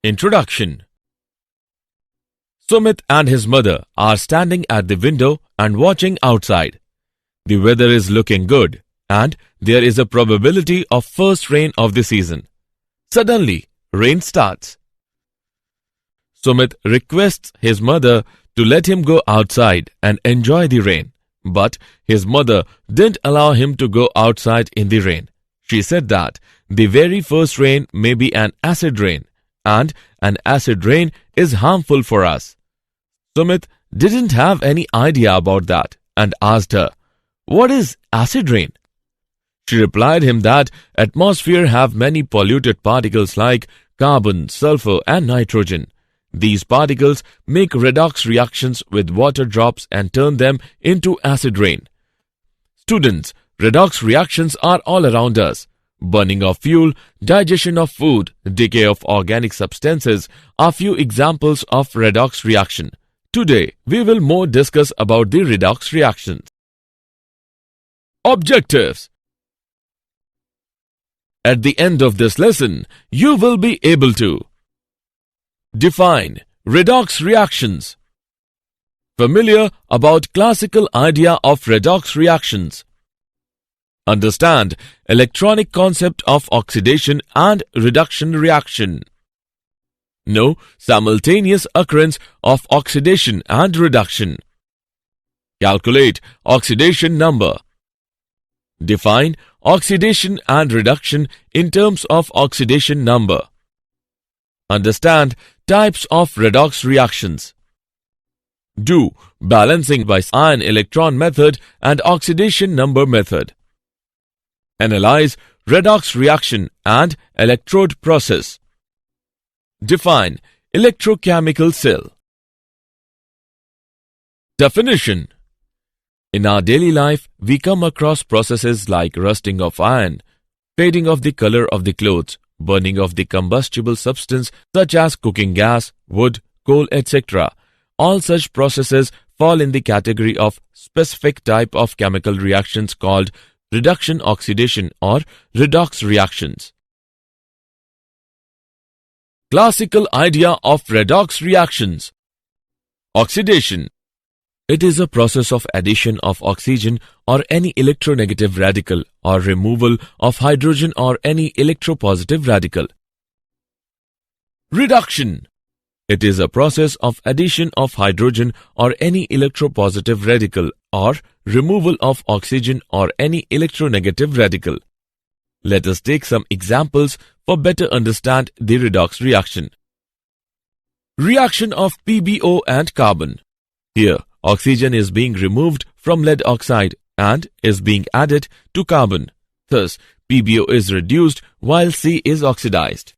Introduction. Sumit and his mother are standing at the window and watching outside. The weather is looking good and there is a probability of first rain of the season. Suddenly, rain starts. Sumit requests his mother to let him go outside and enjoy the rain, but his mother didn't allow him to go outside in the rain. She said that the very first rain may be an acid rain, and an acid rain is harmful for us. Sumit didn't have any idea about that and asked her, "What is acid rain?" She replied him that atmosphere have many polluted particles like carbon, sulfur and nitrogen. These particles make redox reactions with water drops and turn them into acid rain. Students, redox reactions are all around us. Burning of fuel, digestion of food, decay of organic substances are few examples of redox reaction. Today, we will more discuss about the redox reactions. Objectives. At the end of this lesson, you will be able to define redox reactions, familiar about classical idea of redox reactions, understand electronic concept of oxidation and reduction reaction, know simultaneous occurrence of oxidation and reduction, calculate oxidation number, define oxidation and reduction in terms of oxidation number, understand types of redox reactions, do balancing by ion-electron method and oxidation number method, analyze redox reaction and electrode process, define electrochemical cell. Definition. In our daily life, we come across processes like rusting of iron, fading of the color of the clothes, burning of the combustible substance such as cooking gas, wood, coal, etc. All such processes fall in the category of specific type of chemical reactions called reduction oxidation or redox reactions. Classical idea of redox reactions. Oxidation. It is a process of addition of oxygen or any electronegative radical or removal of hydrogen or any electropositive radical. Reduction. It is a process of addition of hydrogen or any electropositive radical or removal of oxygen or any electronegative radical. Let us take some examples for better understand the redox reaction. Reaction of PbO and carbon. Here, oxygen is being removed from lead oxide and is being added to carbon. Thus, PbO is reduced while C is oxidized.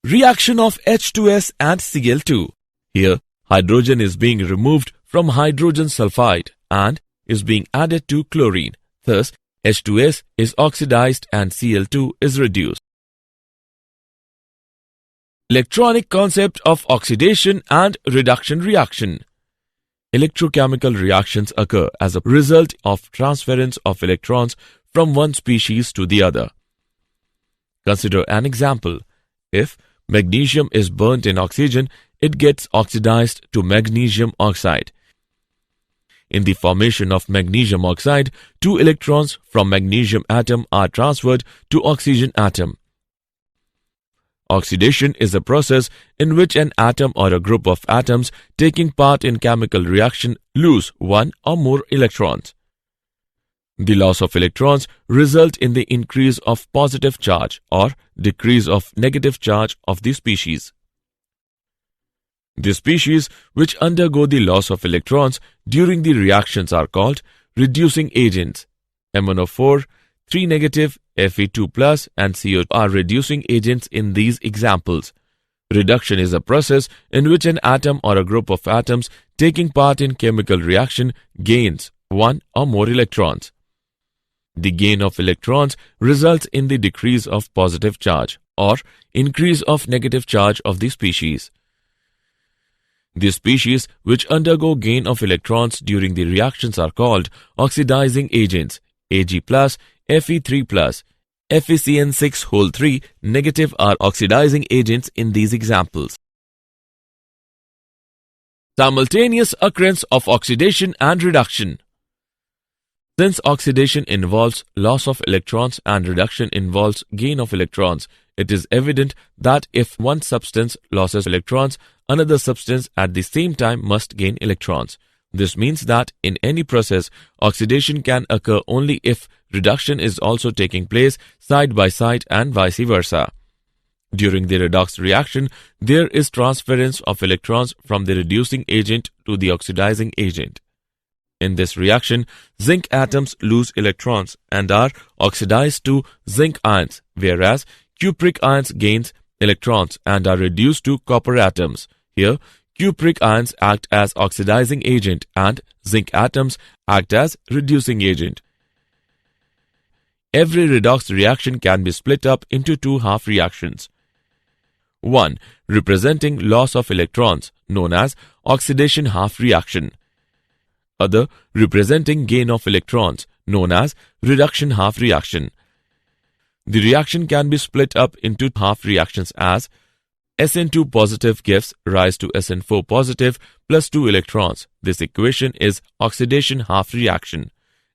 Reaction of H2S and Cl2. Here, hydrogen is being removed from hydrogen sulfide and is being added to chlorine. Thus, H2S is oxidized and Cl2 is reduced. Electronic concept of oxidation and reduction reaction. Electrochemical reactions occur as a result of transference of electrons from one species to the other. Consider an example. If magnesium is burnt in oxygen, it gets oxidized to magnesium oxide. In the formation of magnesium oxide, 2 electrons from magnesium atom are transferred to oxygen atom. Oxidation is a process in which an atom or a group of atoms taking part in chemical reaction lose one or more electrons. The loss of electrons result in the increase of positive charge or decrease of negative charge of the species. The species which undergo the loss of electrons during the reactions are called reducing agents. MnO4, 3 negative, Fe2 plus and CO are reducing agents in these examples. Reduction is a process in which an atom or a group of atoms taking part in chemical reaction gains one or more electrons. The gain of electrons results in the decrease of positive charge or increase of negative charge of the species. The species which undergo gain of electrons during the reactions are called oxidizing agents, Ag+, Fe3+. FeCN6(3) negative are oxidizing agents in these examples. Simultaneous occurrence of oxidation and reduction. Since oxidation involves loss of electrons and reduction involves gain of electrons, it is evident that if one substance loses electrons, another substance at the same time must gain electrons. This means that in any process, oxidation can occur only if reduction is also taking place side by side and vice versa. During the redox reaction, there is transference of electrons from the reducing agent to the oxidizing agent. In this reaction, zinc atoms lose electrons and are oxidized to zinc ions, whereas cupric ions gains electrons and are reduced to copper atoms. Here, cupric ions act as oxidizing agent and zinc atoms act as reducing agent. Every redox reaction can be split up into two half reactions. One representing loss of electrons, known as oxidation half reaction. Other representing gain of electrons, known as reduction half reaction. The reaction can be split up into half reactions as SN2 positive gives rise to SN4 positive plus 2 electrons. This equation is oxidation half reaction.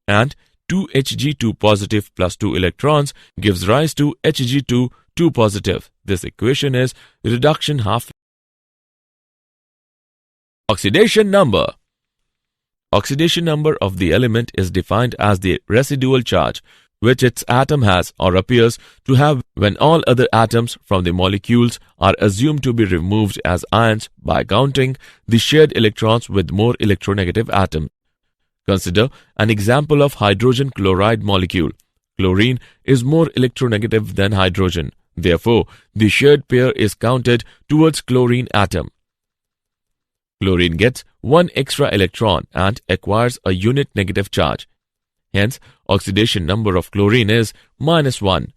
And 2Hg2 positive plus 2 electrons gives rise to Hg2 2 positive. This equation is reduction half. Oxidation number. Oxidation number of the element is defined as the residual charge which its atom has or appears to have when all other atoms from the molecules are assumed to be removed as ions by counting the shared electrons with more electronegative atoms. Consider an example of hydrogen chloride molecule. Chlorine is more electronegative than hydrogen. Therefore, the shared pair is counted towards chlorine atom. Chlorine gets one extra electron and acquires a unit negative charge. Hence, oxidation number of chlorine is -1.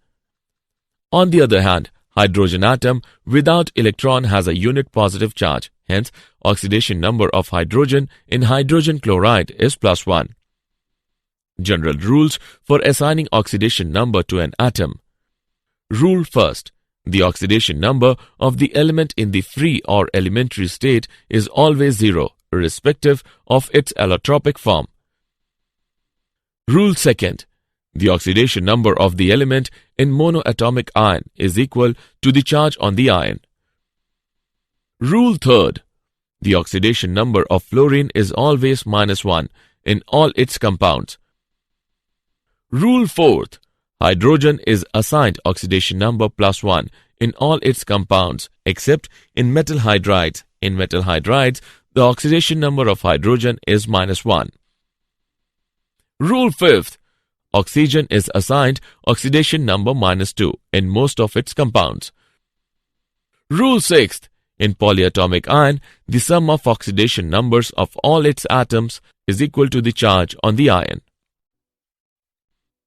On the other hand, hydrogen atom without electron has a unit positive charge. Hence, oxidation number of hydrogen in hydrogen chloride is +1. General rules for assigning oxidation number to an atom. Rule first. The oxidation number of the element in the free or elementary state is always 0, irrespective of its allotropic form. Rule second. The oxidation number of the element in monoatomic ion is equal to the charge on the ion. Rule third. The oxidation number of fluorine is always -1 in all its compounds. Rule fourth. Hydrogen is assigned oxidation number +1 in all its compounds except in metal hydrides. In metal hydrides, the oxidation number of hydrogen is -1. Rule fifth. Oxygen is assigned oxidation number -2 in most of its compounds. Rule sixth. In polyatomic ion, the sum of oxidation numbers of all its atoms is equal to the charge on the ion.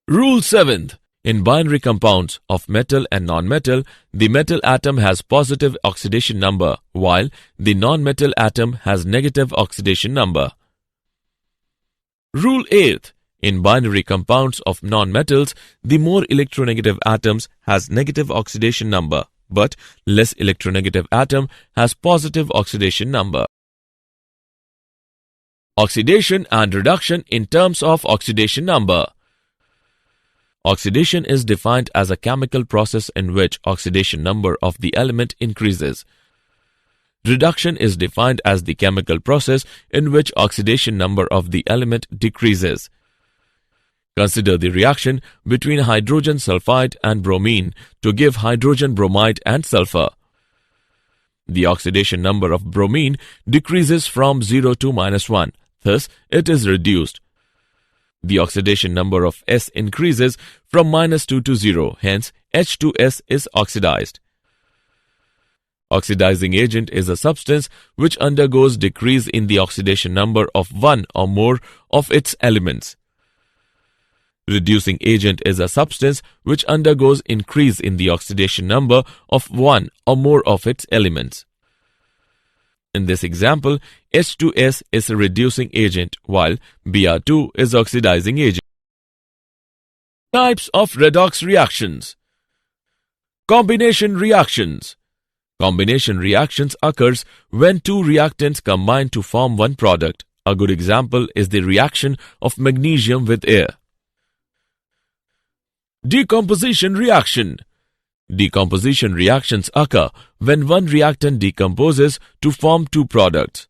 Rule 7th. In binary compounds of metal and non-metal, the metal atom has positive oxidation number, while the non-metal atom has negative oxidation number. Rule 8th. In binary compounds of non-metals, the more electronegative atoms has negative oxidation number, but less electronegative atom has positive oxidation number. Oxidation and reduction in terms of oxidation number. Oxidation is defined as a chemical process in which oxidation number of the element increases. Reduction is defined as the chemical process in which oxidation number of the element decreases. Consider the reaction between hydrogen sulfide and bromine to give hydrogen bromide and sulfur. The oxidation number of bromine decreases from 0 to -1, thus it is reduced. The oxidation number of S increases from -2 to 0, hence H2S is oxidized. Oxidizing agent is a substance which undergoes decrease in the oxidation number of one or more of its elements. Reducing agent is a substance which undergoes increase in the oxidation number of one or more of its elements. In this example, H2S is a reducing agent while Br2 is oxidizing agent. Types of redox reactions. Combination reactions. Combination reactions occurs when two reactants combine to form one product. A good example is the reaction of magnesium with air. Decomposition reaction. Decomposition reactions occur when one reactant decomposes to form two products.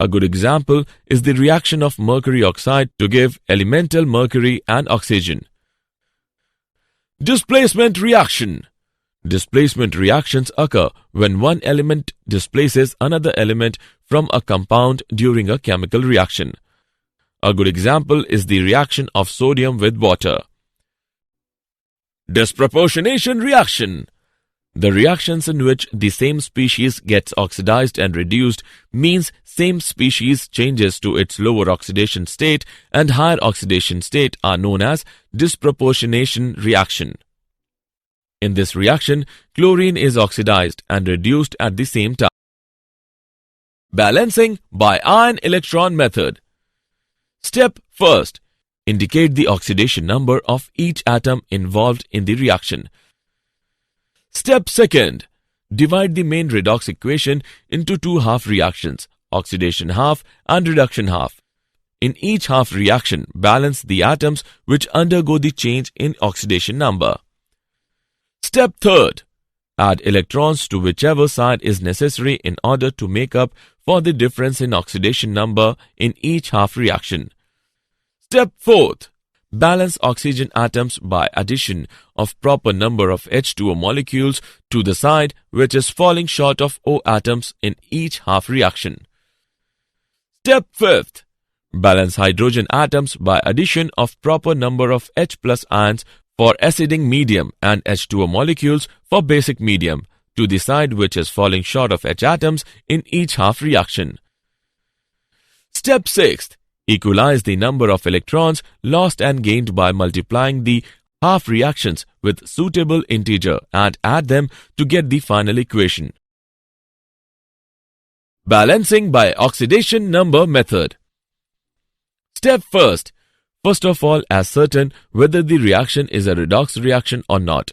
A good example is the reaction of mercury oxide to give elemental mercury and oxygen. Displacement reaction. Displacement reactions occur when one element displaces another element from a compound during a chemical reaction. A good example is the reaction of sodium with water. Disproportionation reaction. The reactions in which the same species gets oxidized and reduced means same species changes to its lower oxidation state and higher oxidation state are known as disproportionation reaction. In this reaction, chlorine is oxidized and reduced at the same time. Balancing by ion electron method. Step first. Indicate the oxidation number of each atom involved in the reaction. Step second. Divide the main redox equation into two half reactions, oxidation half and reduction half. In each half reaction, balance the atoms which undergo the change in oxidation number. Step third. Add electrons to whichever side is necessary in order to make up for the difference in oxidation number in each half reaction. Step fourth. Balance oxygen atoms by addition of proper number of H2O molecules to the side which is falling short of O atoms in each half reaction. Step fifth. Balance hydrogen atoms by addition of proper number of H plus ions for acidic medium and H2O molecules for basic medium to the side which is falling short of H atoms in each half reaction. Step 6. Equalize the number of electrons lost and gained by multiplying the half reactions with suitable integer and add them to get the final equation. Balancing by oxidation number method. Step first. First of all, ascertain whether the reaction is a redox reaction or not.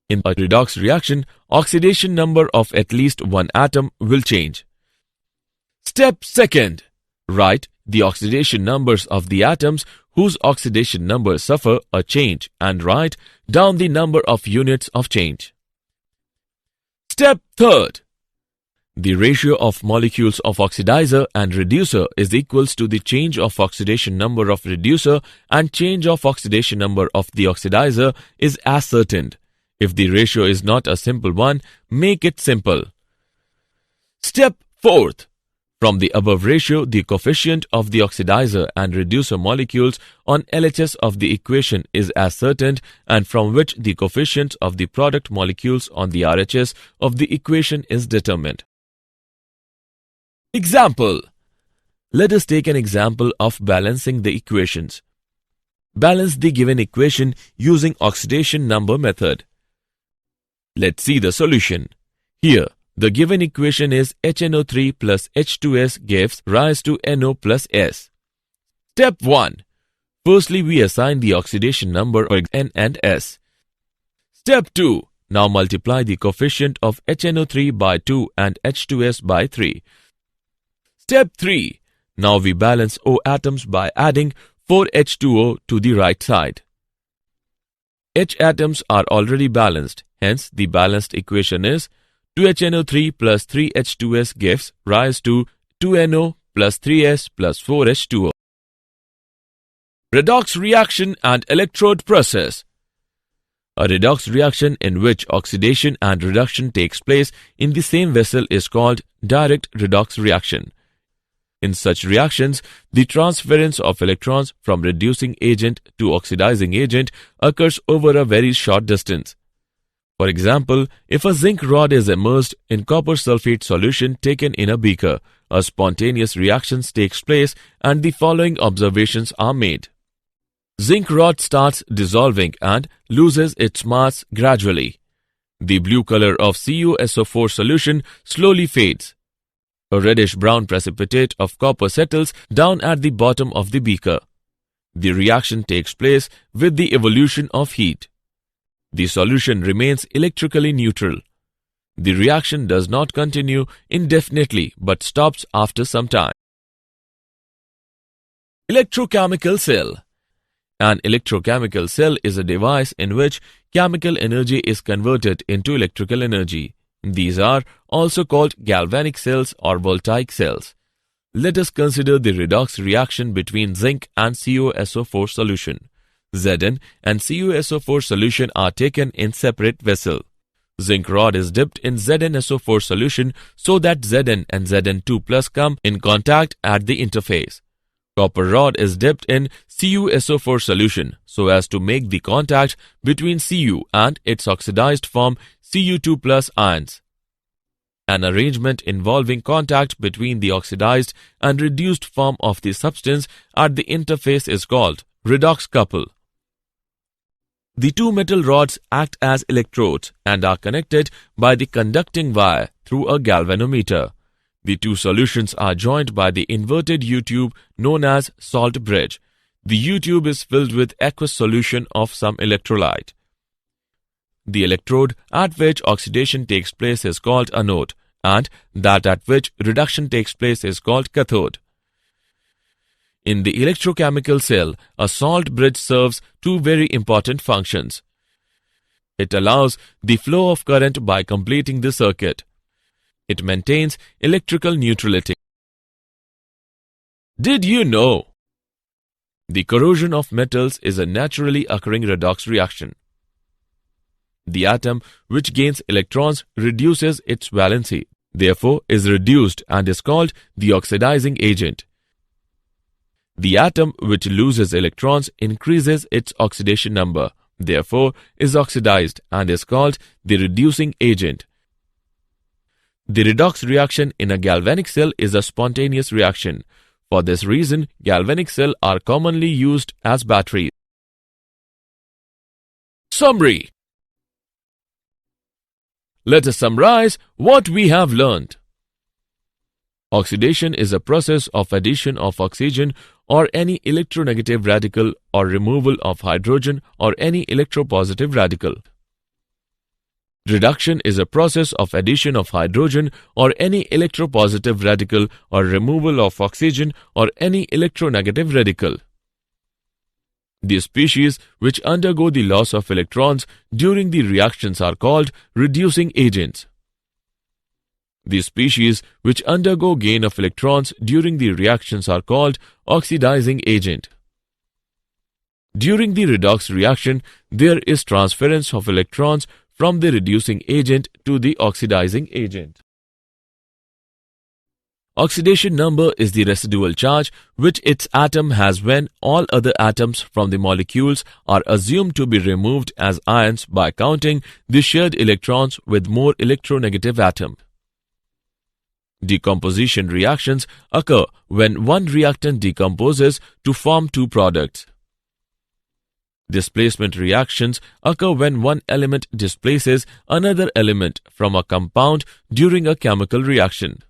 In a redox reaction, oxidation number of at least one atom will change. Step second. Write the oxidation numbers of the atoms whose oxidation numbers suffer a change and write down the number of units of change. Step third. The ratio of molecules of oxidizer and reducer is equals to the change of oxidation number of reducer and change of oxidation number of the oxidizer is ascertained. If the ratio is not a simple one, make it simple. Step fourth. From the above ratio, the coefficient of the oxidizer and reducer molecules on LHS of the equation is ascertained and from which the coefficient of the product molecules on the RHS of the equation is determined. Example. Let us take an example of balancing the equations. Balance the given equation using oxidation number method. Let's see the solution. Here, the given equation is HNO3 plus H2S gives rise to NO plus S. Step 1. Firstly, we assign the oxidation number of N and S. Step 2. Now multiply the coefficient of HNO3 by 2 and H2S by 3. Step 3. Now we balance O atoms by adding 4H2O to the right side. H atoms are already balanced, hence the balanced equation is 2HNO3 plus 3H2S gives rise to 2NO plus 3S plus 4H2O. Redox reaction and electrode process. A redox reaction in which oxidation and reduction takes place in the same vessel is called direct redox reaction. In such reactions, the transference of electrons from reducing agent to oxidizing agent occurs over a very short distance. For example, if a zinc rod is immersed in copper sulfate solution taken in a beaker, a spontaneous reaction takes place and the following observations are made. Zinc rod starts dissolving and loses its mass gradually. The blue color of CuSO4 solution slowly fades. A reddish-brown precipitate of copper settles down at the bottom of the beaker. The reaction takes place with the evolution of heat. The solution remains electrically neutral. The reaction does not continue indefinitely but stops after some time. Electrochemical cell. An electrochemical cell is a device in which chemical energy is converted into electrical energy. These are also called galvanic cells or voltaic cells. Let us consider the redox reaction between zinc and CuSO4 solution. Zn and CuSO4 solution are taken in separate vessel. Zinc rod is dipped in ZnSO4 solution so that Zn and Zn2+ come in contact at the interface. Copper rod is dipped in CuSO4 solution so as to make the contact between Cu and its oxidized form Cu2+ ions. An arrangement involving contact between the oxidized and reduced form of the substance at the interface is called redox couple. The two metal rods act as electrodes and are connected by the conducting wire through a galvanometer. The two solutions are joined by the inverted U-tube known as salt bridge. The U-tube is filled with aqueous solution of some electrolyte. The electrode at which oxidation takes place is called anode, and that at which reduction takes place is called cathode. In the electrochemical cell, a salt bridge serves two very important functions. It allows the flow of current by completing the circuit. It maintains electrical neutrality. Did you know? The corrosion of metals is a naturally occurring redox reaction. The atom which gains electrons reduces its valency, therefore is reduced and is called the oxidizing agent. The atom which loses electrons increases its oxidation number, therefore is oxidized and is called the reducing agent. The redox reaction in a galvanic cell is a spontaneous reaction. For this reason, galvanic cells are commonly used as batteries. Summary. Let us summarize what we have learned. Oxidation is a process of addition of oxygen or any electronegative radical or removal of hydrogen or any electropositive radical. Reduction is a process of addition of hydrogen or any electropositive radical or removal of oxygen or any electronegative radical. The species which undergo the loss of electrons during the reactions are called reducing agents. The species which undergo gain of electrons during the reactions are called oxidizing agent. During the redox reaction, there is transference of electrons from the reducing agent to the oxidizing agent. Oxidation number is the residual charge which its atom has when all other atoms from the molecules are assumed to be removed as ions by counting the shared electrons with more electronegative atom. Decomposition reactions occur when one reactant decomposes to form two products. Displacement reactions occur when one element displaces another element from a compound during a chemical reaction.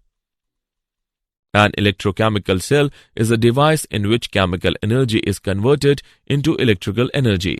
An electrochemical cell is a device in which chemical energy is converted into electrical energy.